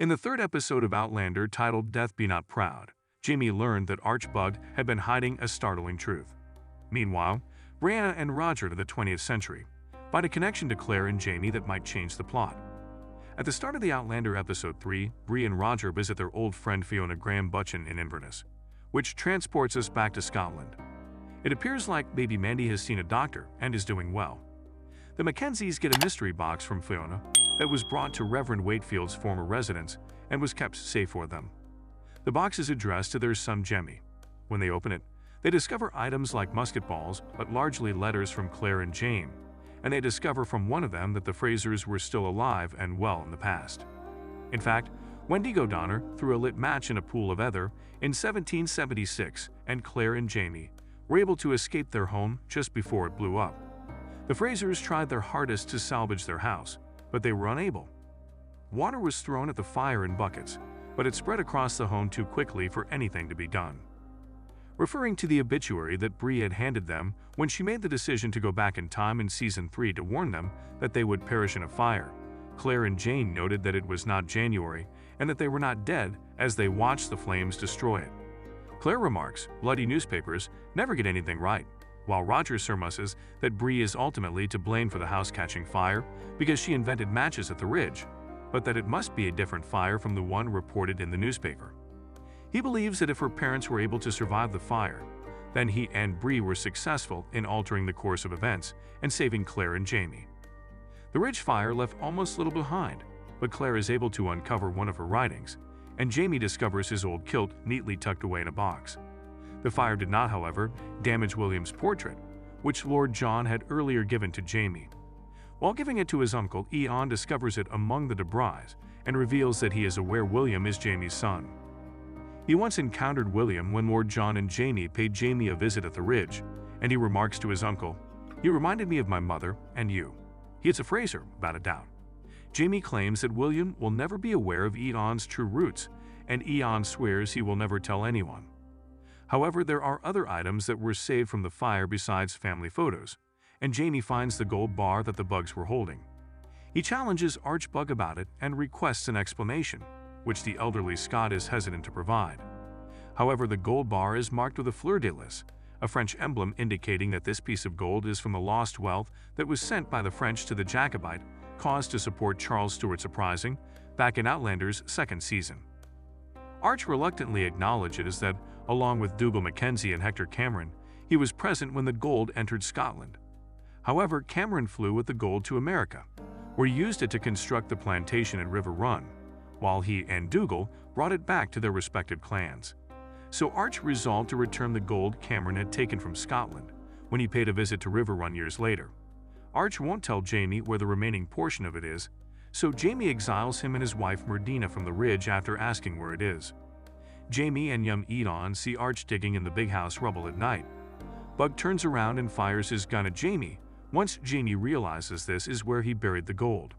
In the third episode of Outlander titled Death Be Not Proud, Jamie learned that Archbug had been hiding a startling truth. Meanwhile, Brianna and Roger of the 20th century find a connection to Claire and Jamie that might change the plot. At the start of the Outlander episode 3, Bree and Roger visit their old friend Fiona Graham-Butchin in Inverness, which transports us back to Scotland. It appears like baby Mandy has seen a doctor and is doing well. The Mackenzies get a mystery box from Fiona that was brought to Reverend Wakefield's former residence and was kept safe for them. The box is addressed to their son Jemmy. When they open it, they discover items like musket balls, but largely letters from Claire and Jane, and they discover from one of them that the Frasers were still alive and well in the past. In fact, Wendigo Donner threw a lit match in a pool of ether in 1776, and Claire and Jamie were able to escape their home just before it blew up. The Frasers tried their hardest to salvage their house, but they were unable. Water was thrown at the fire in buckets, but it spread across the home too quickly for anything to be done. Referring to the obituary that Bree had handed them when she made the decision to go back in time in Season 3 to warn them that they would perish in a fire, Claire and Jane noted that it was not January and that they were not dead as they watched the flames destroy it. Claire remarks, "Bloody newspapers never get anything right," while Roger surmises that Bree is ultimately to blame for the house catching fire because she invented matches at the Ridge, but that it must be a different fire from the one reported in the newspaper. He believes that if her parents were able to survive the fire, then he and Bree were successful in altering the course of events and saving Claire and Jamie. The Ridge fire left almost little behind, but Claire is able to uncover one of her writings, and Jamie discovers his old kilt neatly tucked away in a box. The fire did not, however, damage William's portrait, which Lord John had earlier given to Jamie. While giving it to his uncle, Ian discovers it among the debris and reveals that he is aware William is Jamie's son. He once encountered William when Lord John and Jamie paid Jamie a visit at the Ridge, and he remarks to his uncle, "He reminded me of my mother and you. He's a Fraser, without a doubt." Jamie claims that William will never be aware of Ian's true roots, and Ian swears he will never tell anyone. However, there are other items that were saved from the fire besides family photos, and Jamie finds the gold bar that the bugs were holding. He challenges Archbug about it and requests an explanation, which the elderly Scot is hesitant to provide. However, the gold bar is marked with a fleur-de-lis, a French emblem indicating that this piece of gold is from the lost wealth that was sent by the French to the Jacobite cause to support Charles Stuart's uprising back in Outlander's second season. Arch reluctantly acknowledges that, along with Dougal Mackenzie and Hector Cameron, he was present when the gold entered Scotland. However, Cameron flew with the gold to America, where he used it to construct the plantation at River Run, while he and Dougal brought it back to their respective clans. So Arch resolved to return the gold Cameron had taken from Scotland when he paid a visit to River Run years later. Arch won't tell Jamie where the remaining portion of it is, so Jamie exiles him and his wife Merdina from the Ridge after asking where it is. Jamie and young Edon see Arch digging in the big house rubble at night. Bug turns around and fires his gun at Jamie once Jamie realizes this is where he buried the gold.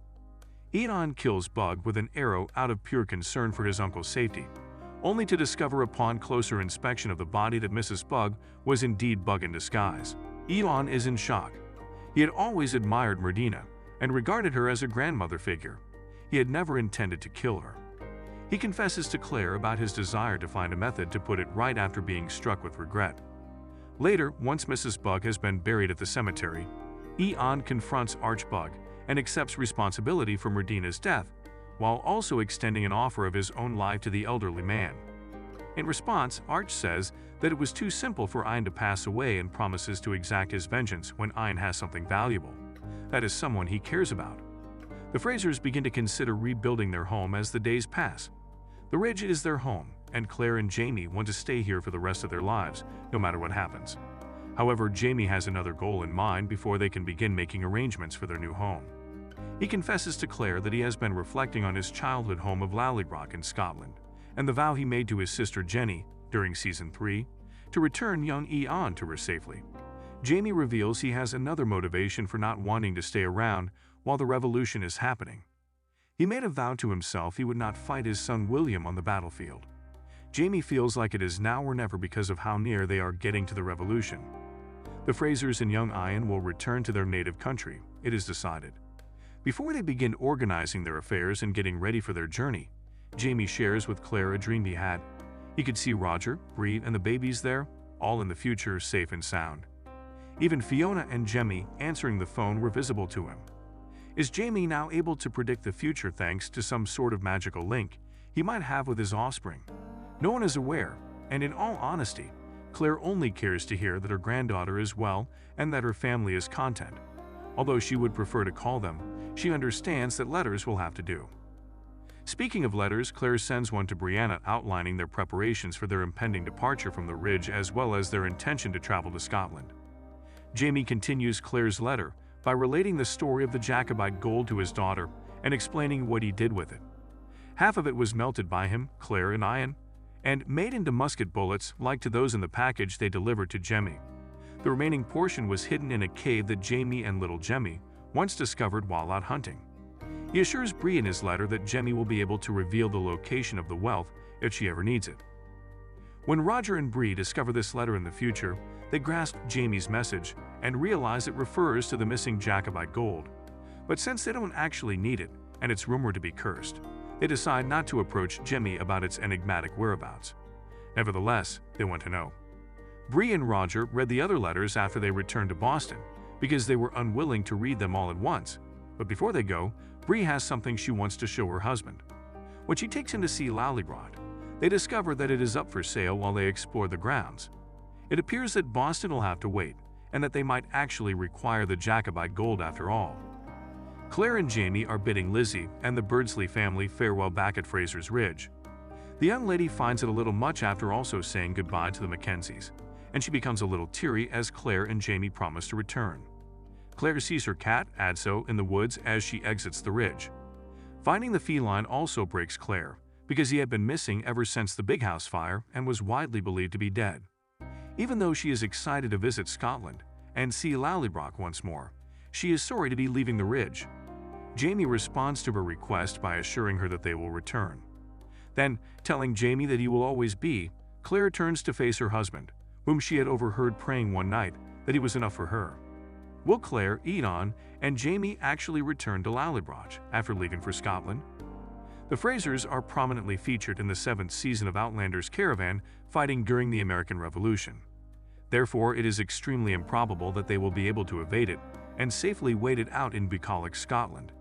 Edon kills Bug with an arrow out of pure concern for his uncle's safety, only to discover upon closer inspection of the body that Mrs. Bug was indeed Bug in disguise. Edon is in shock. He had always admired Merdina and regarded her as a grandmother figure. He had never intended to kill her. He confesses to Claire about his desire to find a method to put it right after being struck with regret. Later, once Mrs. Bug has been buried at the cemetery, Ian confronts Archbug and accepts responsibility for Merdina's death, while also extending an offer of his own life to the elderly man. In response, Arch says that it was too simple for Ian to pass away and promises to exact his vengeance when Ian has something valuable, that is, someone he cares about. The Frasers begin to consider rebuilding their home as the days pass. The Ridge is their home, and Claire and Jamie want to stay here for the rest of their lives, no matter what happens. However, Jamie has another goal in mind before they can begin making arrangements for their new home. He confesses to Claire that he has been reflecting on his childhood home of Lallybroch in Scotland, and the vow he made to his sister Jenny during Season 3 to return young Ian to her safely. Jamie reveals he has another motivation for not wanting to stay around while the revolution is happening. He made a vow to himself he would not fight his son William on the battlefield. Jamie feels like it is now or never because of how near they are getting to the revolution. The Frasers and young Ian will return to their native country, it is decided. Before they begin organizing their affairs and getting ready for their journey, Jamie shares with Claire a dream he had. He could see Roger, Bree, and the babies there, all in the future, safe and sound. Even Fiona and Jemmy answering the phone were visible to him. Is Jamie now able to predict the future thanks to some sort of magical link he might have with his offspring? No one is aware, and in all honesty, Claire only cares to hear that her granddaughter is well and that her family is content. Although she would prefer to call them, she understands that letters will have to do. Speaking of letters, Claire sends one to Brianna outlining their preparations for their impending departure from the Ridge as well as their intention to travel to Scotland. Jamie continues Claire's letter by relating the story of the Jacobite gold to his daughter and explaining what he did with it. Half of it was melted by him, Claire and Ian, and made into musket bullets like to those in the package they delivered to Jemmy. The remaining portion was hidden in a cave that Jamie and little Jemmy once discovered while out hunting. He assures Bree in his letter that Jemmy will be able to reveal the location of the wealth if she ever needs it. When Roger and Bree discover this letter in the future, they grasp Jamie's message and realize it refers to the missing Jacobite gold. But since they don't actually need it, and it's rumored to be cursed, they decide not to approach Jemmy about its enigmatic whereabouts. Nevertheless, they want to know. Bree and Roger read the other letters after they returned to Boston, because they were unwilling to read them all at once. But before they go, Bree has something she wants to show her husband. When she takes him to see Lollybroch, they discover that it is up for sale while they explore the grounds. It appears that Boston will have to wait, and that they might actually require the Jacobite gold after all. Claire and Jamie are bidding Lizzie and the Birdsley family farewell back at Fraser's Ridge. The young lady finds it a little much after also saying goodbye to the Mackenzies, and she becomes a little teary as Claire and Jamie promise to return. Claire sees her cat, Adso, in the woods as she exits the ridge. Finding the feline also breaks Claire, because he had been missing ever since the Big House fire and was widely believed to be dead. Even though she is excited to visit Scotland and see Lollybroch once more, she is sorry to be leaving the ridge. Jamie responds to her request by assuring her that they will return. Then, telling Jamie that he will always be, Claire turns to face her husband, whom she had overheard praying one night that he was enough for her. Will Claire, Edon, and Jamie actually return to Lollybroch after leaving for Scotland? The Frasers are prominently featured in the 7th season of Outlander's caravan fighting during the American Revolution. Therefore, it is extremely improbable that they will be able to evade it and safely wait it out in bucolic Scotland.